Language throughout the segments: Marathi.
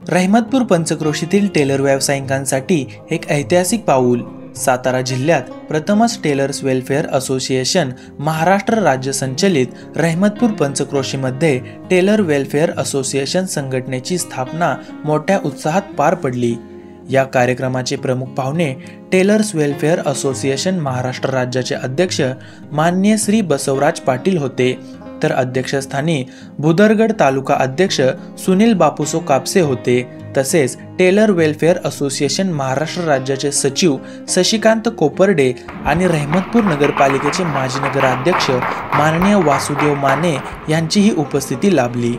रहमतपूर पंचक्रोशीतील टेलर व्यावसायिकांसाठी एक ऐतिहासिक पाऊल। सातारा जिल्ह्यात प्रथमच टेलर्स वेलफेअर असोसिएशन महाराष्ट्र राज्य संचलित रहमतपूर पंचक्रोशीमध्ये टेलर वेलफेअर असोसिएशन संघटनेची स्थापना मोठ्या उत्साहात पार पडली। या कार्यक्रमाचे प्रमुख पाहुणे टेलर्स वेलफेअर असोसिएशन महाराष्ट्र राज्याचे अध्यक्ष माननीय श्री बसवराज पाटील होते, तर अध्यक्षस्थानी भुदरगड तालुका अध्यक्ष सुनील बापूसो कापसे होते। तसेच टेलर वेलफेअर असोसिएशन महाराष्ट्र राज्याचे सचिव शशिकांत कोपर्डे आणि रहमतपूर नगरपालिकेचे माजी नगराध्यक्ष माननीय वासुदेव माने यांचीही उपस्थिती लाभली।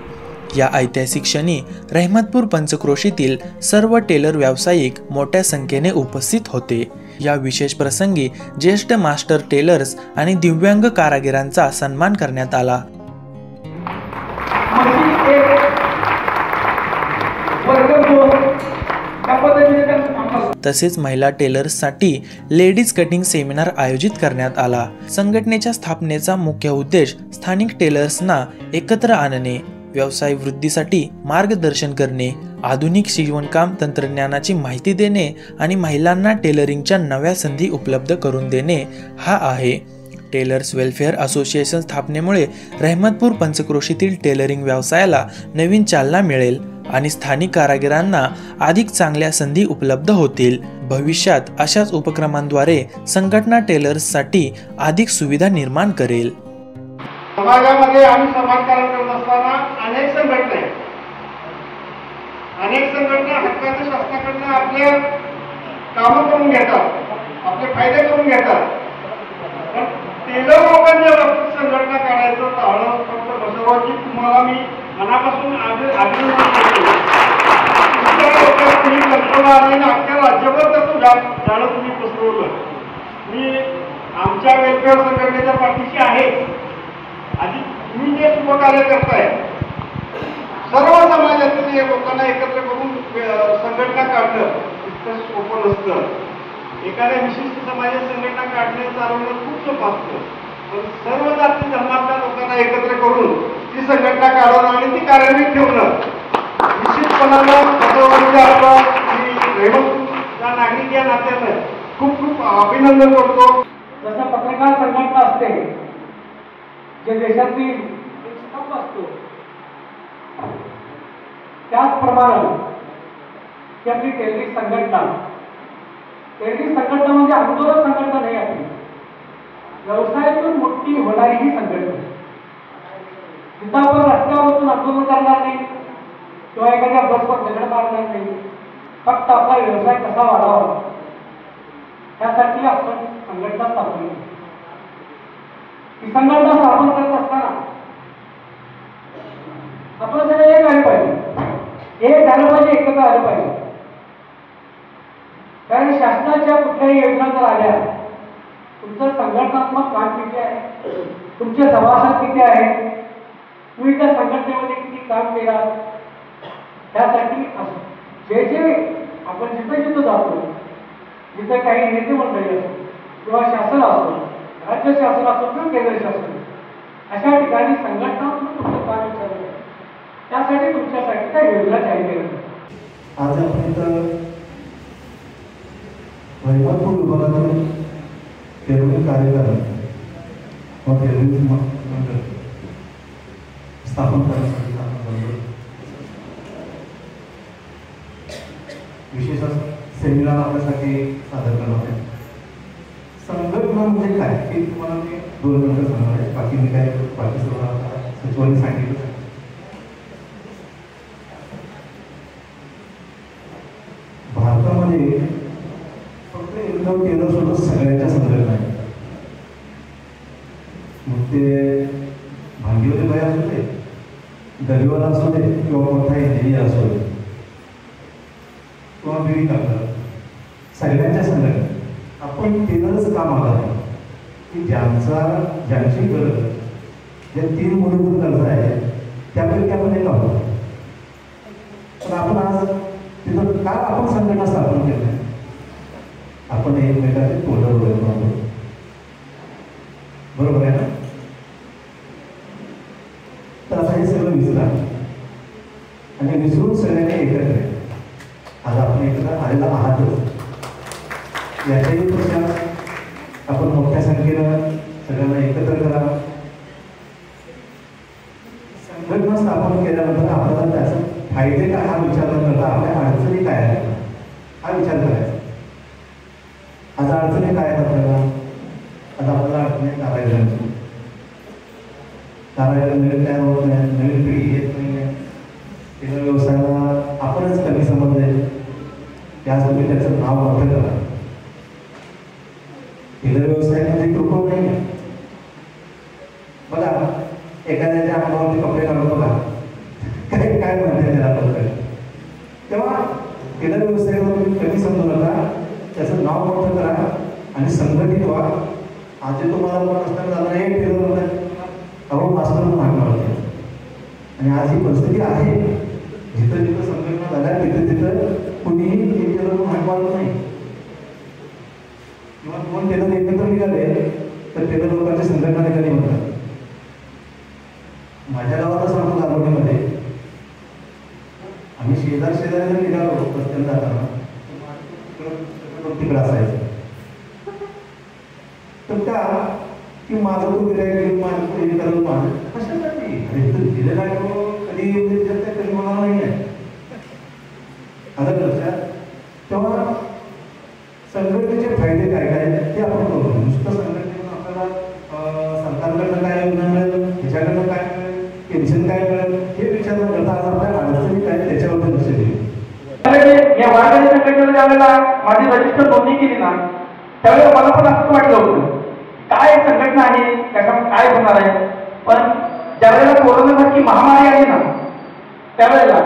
या ऐतिहासिक क्षणी रहमतपूर पंचक्रोशीतील सर्व टेलर व्यावसायिक मोठ्या संख्येने उपस्थित होते। या विशेष प्रसंगी ज्येष्ठ मास्टर टेलर्स आणि दिव्यांग कारागिरांचा सन्मान करण्यात आला। तसेच महिला टेलर्ससाठी लेडीज कटिंग सेमिनार आयोजित करण्यात आला। संघटनेच्या स्थापनेचा मुख्य उद्देश स्थानिक टेलर्सना एकत्र आणणे, व्यवसाय वृद्धीसाठी मार्गदर्शन करणे, आधुनिक शिवणकाम तंत्रज्ञानाची माहिती देणे आणि महिलांना टेलरिंगच्या नव्या संधी उपलब्ध करून देणे हा आहे। Taylor's welfare association स्थापनेमुळे Rahimatpur पंचक्रोशीतील tailoring व्यवसायाला नवीन चालना मिळेल आणि स्थानिक कारागिरांना अधिक चांगल्या संधी उपलब्ध होतील। भविष्यात अशाच उपक्रमांद्वारे संघटना टेलर्ससाठी अधिक सुविधा निर्माण करेल। समाजामध्ये आम्ही समाजकारण करत असताना अनेक संघटना हक्काच्या शासनाकडून आपले कामं करून घेतात, आपले फायदे करून घेतात। पण टेलर लोकांच्या बाबतीत संघटना काढायचं टाळलं। फक्त बसवराजी तुम्हाला मी मनापासून अभिनंदन करतो। तुम्ही कल्पना आणि अख्ख्या राज्यभर त्याचं जाणं तुम्ही पसरवलं। मी आमच्या वेलफेअर संघटनेच्या पाठीशी आहे। आधी तुम्ही जे शुभकार्य करताय, सर्व समाजातील लोकांना एकत्र करून संघटना काढणं इतकं सोपं नसतं। एखाद्या विशिष्ट समाजाची संघटना काढणं चालवणं खूप सोपं असतं, पण सर्व जाती धर्मातल्या लोकांना एकत्र करून ती संघटना काढवणं आणि ती कार्यान्वित ठेवणं निश्चितपणानं या नागरिक या नात्यानं खूप खूप अभिनंदन करतो। जसं पत्रकार संघटना असते, जे देशातील एक स्तंभ असतो, त्याचप्रमाणे ही आपली टेलरिंग संघटना म्हणजे आंदोलन संघटना नाही, आपली व्यवसायातून मोठी होणारी ही संघटना। तिथं आपण रस्त्यावरून आंदोलन करणार नाही किंवा एखाद्या बसवर दगड मारणार नाही, फक्त आपला व्यवसाय कसा वाढावा त्यासाठी आपण संघटना स्थापन केली। ही संघटना स्थापन करत असताना आपण सगळे एक आले पाहिजे, एक झालं पाहिजे, एकत्र आलं पाहिजे। कारण शासनाच्या कुठल्याही योजना जर आल्या, तुमचं संघटनात्मक काम किती आहे, तुमचे सभासद किती आहे, तुम्ही त्या संघटनेमध्ये किती काम केला, त्यासाठी जे जे आपण जिथं जातो, जिथे काही नेते मंडळी असतो किंवा शासन असतो, राज्य शासन असो किंवा केंद्र शासन, अशा ठिकाणी संघटनात्मक तुमचं काम चालू आहे। त्यासाठी तुमच्यासाठी त्या योजना जाहीर केल्या। आज आपण इथं रहमतपूर विभागातून टेलरिंग कार्यक्रम व टेलरिंग मंडळ स्थापन करण्यासाठी विशेष सेमिनार आपल्यासाठी सादर करणार आहे। संघटना म्हणजे काय हे तुम्हाला मी 2 मिनिटं सांगणार आहे, बाकी मी काय बाकी सचिवांनी सांगितलं। भारतामध्ये फक्त एकदम टेलर सोबत सगळ्यांच्या संघटना आहे, मग ते भांडीवाले बाई असू दे, दरीवाला असू दे किंवा मोठा इंजिनियर असू दे किंवा बिडी कामगार, सगळ्यांच्या संघटना। आपण टेलरच काम आला आहे की ज्यांची गरज, ज्या 3 मूलभूत गरजा आहेत त्यापैकी आपण एक आहोत। पण आपण आज तिथं का आपण संघटना स्थापन केली, आपण एकमेकाचे तोंडावर बोलतो, बरोबर आहे ना? तर असं हे सगळं विसरा आणि विसरून सगळ्यांनी एकत्र याच्याही पेक्षा आपण मोठ्या संख्येनं सगळ्यांना एकत्र करा. संघटना स्थापन केल्यानंतर आपल्याला त्याचा फायदे काय हा विचार न करता आपल्या अडचणी काय आहेत हा विचार करायचा. आता अडचणी काय आहेत आपल्याला? आता आपल्याला अडचणी कारागिरांची नवीन तयार होत नाही, नवीन पिढी येत नाही आहे. टेलर व्यवसायाला आपणच कमी समजले, त्याच तुम्ही त्याचं नाव मोठं करा. टेलर व्यवसायामध्ये कृपा नाही आहे. बघा एखाद्याच्या अंगावरती कपडे काढून बघा काय काय म्हणते त्याला बद्दल. तेव्हा टेलर व्यवसायाला तुम्ही कमी समजू नका, त्याचं नाव मोठं करा आणि संघटित व्हा. आज तुम्हाला पण असताना झालं नाही टेलर होतं अहो मास्टर मागणार होते. आणि आज ही परिस्थिती आहे, जिथं जिथं संघटना झाल्या तिथं तिथं कुणीही टेलर मागणार नाही. किंवा दोन टेलर एकत्र निघाले तर टेलर लोकांच्या संघटना कधी म्हणतात. माझ्या गावाला सांगतो दारोडीमध्ये आम्ही शेजारी जर निघालो रस्त्याने जाताना तिकडं असायचं तर त्या की माझं तू गिरायक माझं पुढे करत माझं कशासाठी अरे तू दिलेला कधी कधी मला नाही आहे. आता लक्षात तेव्हा संघटनेचे फायदे काय काय ते आपण करू. नुसतं संघटनेतून आपल्याला सरकारकडनं काय योजना मिळेल, ह्याच्याकडनं काय मिळेल, पेन्शन काय मिळेल हे विचार न करता आज आपल्या अडचणी काय त्याच्यावर लक्ष देऊ. या वारकरी संघटनेला ज्यावेळेला माझी रजिस्टर नोंदणी केली ना त्यावेळेला मला पण असंच वाटलं होतं काय संघटना आहे, कशा काय होणार आहे. पण ज्यावेळेला कोरोनासारखी महामारी आली ना त्यावेळेला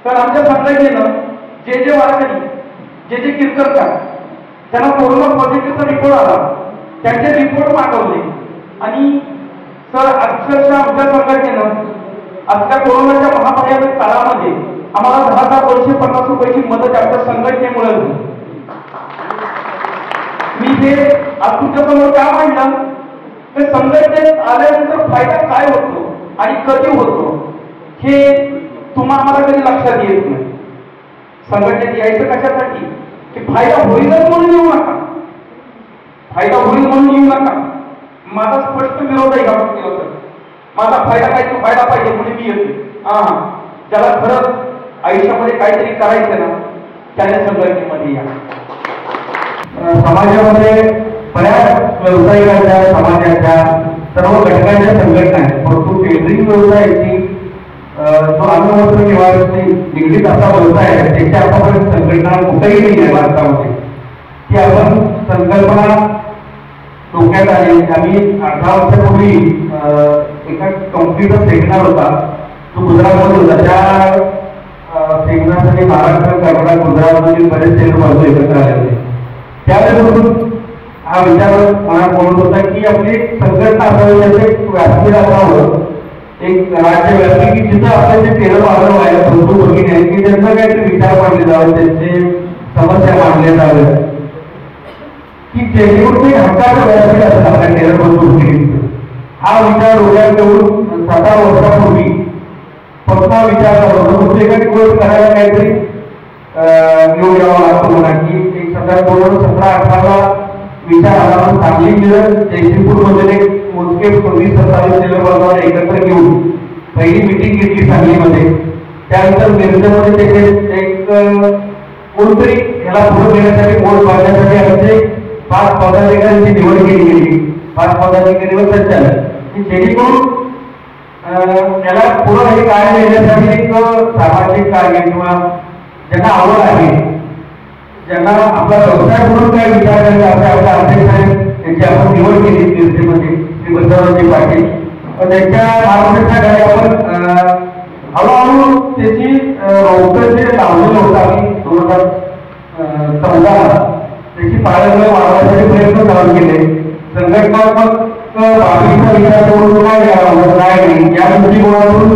तर आमच्या संघटनेनं जे वारकरी जे कीर्तनकार त्यांना कोरोना पॉझिटिव्हचा रिपोर्ट आला त्यांचे रिपोर्ट मागवले आणि सर अक्षरशः आमच्या संघटनेनं आजच्या कोरोनाच्या महामारी काळामध्ये आम्हाला 10,250 रुपयाची मदत आमच्या संघटनेमुळे झाली. मी हे आज तुमच्यासमोर का मांडलं तर संघटनेत आल्यानंतर फायदा काय होतो आणि कधी होतो हे तुम्हाला कधी लक्षात येत नाही. संघटनेत यायचं कशासाठी की फायदा होईलच म्हणून येऊ नका, फायदा होईल म्हणून येऊ नका. माझा स्पष्ट विरोध आहे का? माझा फायदा काय तो फायदा पाहिजे म्हणून मी येतो. ज्याला खरंच आयुष्यामध्ये काहीतरी करायचं ना त्याने संघटनेमध्ये या. समाजामध्ये बऱ्याच व्यावसायिकांच्या समाजाच्या सर्व घटकांच्या संघटना आहेत, परंतु टेलरिंग व्यवसायाची जो अन्नवस्त्र निवारणाशी निगडीत असा व्यवसाय आहे त्याची आतापर्यंत संघटना कुठेही नाही आहे भारतामध्ये. की आपण संकल्पना डोक्यात आली. आम्ही 18 वर्षापूर्वी एका कंपनीचा सेमिनार होता तो गुजरातमध्ये होता. त्या सेमिनारसाठी महाराष्ट्र, कर्नाटक, गुजरातमधील बरेच टेलर बाजू एकत्र आले होते. त्यावेळेपासून हा विचार मनात बोलत होता की आपली संघटना असावी, त्याचे व्यासपीठ असावं एक राज्यव्यापी की जिथं आपल्या जे टेलर बांधव आहेत बंधू भगिनी आहेत की त्यांचा काहीतरी विचार मांडले जावे, त्यांचे समस्या मांडले जावे की जेणेकरून ते हक्काचं व्यासपीठ असतं आपल्या टेलर बंधू भगिनींचं. हा विचार डोक्यात घेऊन 17 वर्षापूर्वी फक्त विचार करतो एखादी गोष्ट करायला काहीतरी घेऊन यावं लागतो म्हणा की एक 2017-18 विचार आला. सांगली जिल्ह्यात जयसिंगपूर मध्ये एक मोजके 20-27 टेलर बांधवांना एकत्र घेऊन पहिली मिटिंग घेतली सांगलीमध्ये. त्यानंतर मिरजेमध्ये त्याचे एक कोणतरी याला पुढे नेण्यासाठी बोर्ड बांधण्यासाठी आमचे 5 पदाधिकाऱ्यांची निवड केली गेली. 5 पदाधिकारीवर संचालक की जेणेकरून त्याला पुढे हे कार्य देण्यासाठी एक सामाजिक कार्य किंवा ज्यांना आवड आहे, ज्यांना आपला व्यवसाय म्हणून काय विचार करायचा आपल्या अध्यक्ष आहेत त्यांची आपण निवड केली मिरजेमध्ये श्री बसवराजजी पाटील. त्यांच्या मार्गदर्शनाखाली आपण हळूहळू त्याची रोपटं जे लावलेलं होतं आम्ही 2014 त्याची पाळंमुळे वाढवण्यासाठी प्रयत्न चालू केले. संघटनात्मक बाबीचा विचार करून काय नाही या दृष्टिकोनातून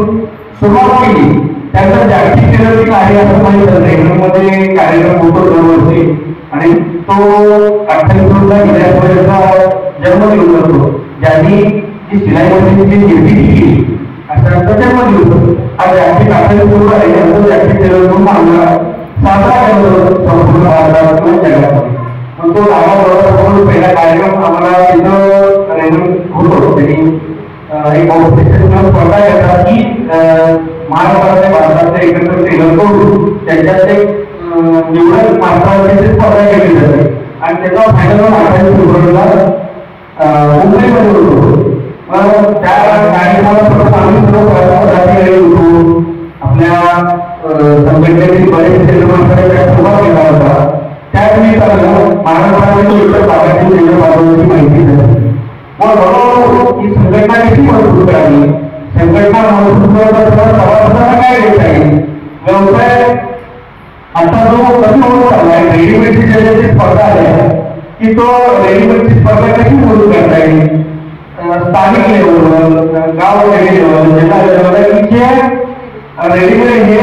सुरुवात केली. त्यानंतर जागतिक टेलर दिन आहे असं माहिती रेल्वेमध्ये कार्यक्रम होतो दरवर्षी आणि तो 28 विद्यार्थ्यांचा जन्मदिवस असतो. ज्यांनी जी शिलाई मशीनची निर्मिती केली असा त्यांचा जन्मदिवस होतो. हा जागतिक 28 आहे त्यानंतर जागतिक टेलर म्हणून मानला साजरा केला जातो संपूर्ण भारतात किंवा जगामध्ये. मग तो गावाबरोबर पहिला कार्यक्रम आम्हाला तिथं होतो. त्यांनी एक कॉम्पिटिशन स्पर्धा घेतात की महाराष्ट्रातल्या भारतातल्या एकत्र टेलर करून त्यांच्यात एक निवडक महाराष्ट्राची स्पर्धा केली जाते आणि त्याचा फायनल 28 फेब्रुवारीला मुंबईमध्ये होतो. मग त्या कार्यक्रमाला आम्ही सर्व पदाधिकारी होतो. आपल्या संघटनेतील बरेच टेलर सुरुवात केला होता. त्यावेळी महाराष्ट्रातील इतर भागातील टेलर बांधवांची माहिती झाली. मग बरोबर ही संघटना कशी मजबूत करावी, संघटना मजबूत करताना काय घेता येईल, व्यवसाय आता जो कधी होत चाललाय रेडीमेडची ज्याची स्पर्धा आहे की तो रेडीमेडची स्पर्धा कशी सुरू करता येईल, स्थानिक लेवलवर गाव लेवल जिल्हा लेवलला की जे रेडीमेड हे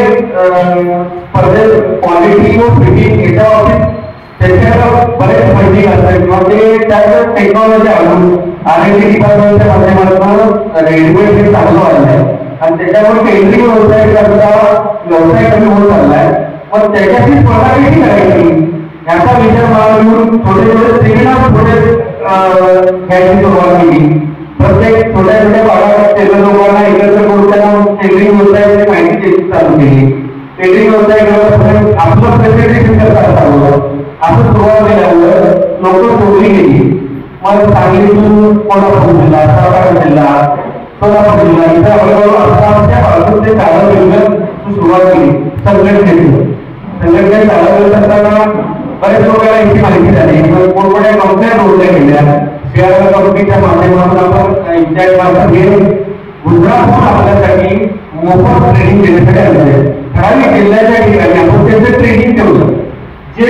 स्पर्धेत क्वालिटी व फिटिंग याच्या बाबतीत त्याच्यावर बरेच माहिती असतात किंवा ते त्यात टेक्नॉलॉजी आणून R&D डिपार्टमेंटच्या माध्यमातून रेडीमेड हे चालू आहे आणि त्याच्यामुळे टेलरिंग व्यवसाय कमी होत चाललाय. पण त्याच्याशी स्पर्धा कशी करायची याचा विचार मला घेऊन छोटे सेमिनार घ्यायची सुरुवात केली. प्रत्येक छोट्या छोट्या भागात टेलर लोकांना एकत्र करून त्यांना टेलरिंग व्यवसायाची माहिती चालू केली. टेलरिंग व्यवसाय आपलं प्रेझेंटेशन करता चालू असं सुरुवात केल्यामुळे लोक जोडली गेली. मग सांगलीतून कोल्हापूर जिल्हा, सातारा जिल्हा, सोलापूर जिल्हा इथं हळूहळू ते चालवलं सुरुवात केली. संघटने चालवलं असताना बरेच लोकांना याची माहिती झाली. मोठमोठ्या कंपन्या जोडल्या गेल्या. शेअर कंपनीच्या माध्यमातून आपण इंटरनेट मार्फत हे गुजरातहून आपल्यासाठी मोफत ट्रेनिंग देण्यासाठी आले. ठराविक जिल्ह्याच्या ठिकाणी आपण त्याचं ट्रेनिंग ठेवलं. जे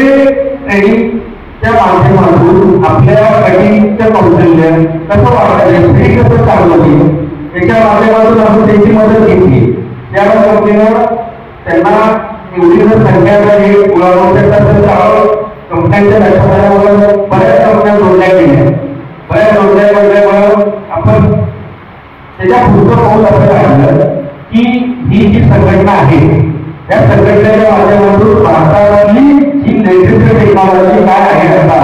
ट्रेनिंगच्या माध्यमातून आपल्या कटिंगचं कौशल्य कसं वाढवायचं हे कसं चालवलं त्याच्या माध्यमातून आपण त्याची मदत घेतली. त्या कंपनीनं त्यांना एवढी जर संख्या झाली कंपन्यांच्या लक्षात आल्यामुळे बऱ्याच कंपन्या जोडल्या गेल्या. बऱ्याच जोडल्या गेल्यामुळे आपण त्याच्या पुढचं पाऊल असं काढलं की ही जी संघटना आहे त्या संघटनेच्या माध्यमातून भारतातली जी लेटेस्ट टेक्नॉलॉजी काय आहे आता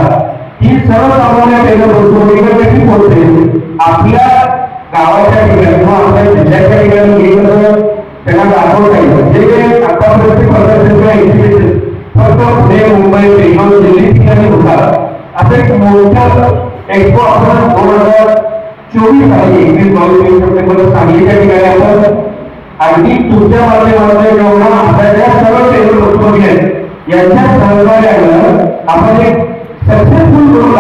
ही सर्वसामान्य टेलर कशी पोहोचते आपल्या गावाच्या ठिकाणी किंवा आपल्या जिल्ह्याच्या ठिकाणी त्यांना दाखवता येईल. जे आतापर्यंत प्रदर्शन एक्झिबिशन फक्त पुणे, मुंबई, बेंगलोर, दिल्ली ठिकाणी होतात असं एक मोठं एक्सपो आपण 2024 आहे 21-22 सप्टेंबर सांगलीच्या ठिकाणी आपण अगदी तुमच्या माध्यमातून जेवढा आपल्या सर्व टेलर लोक यांच्या सहकार्यानं आपण एक सक्सेसफुल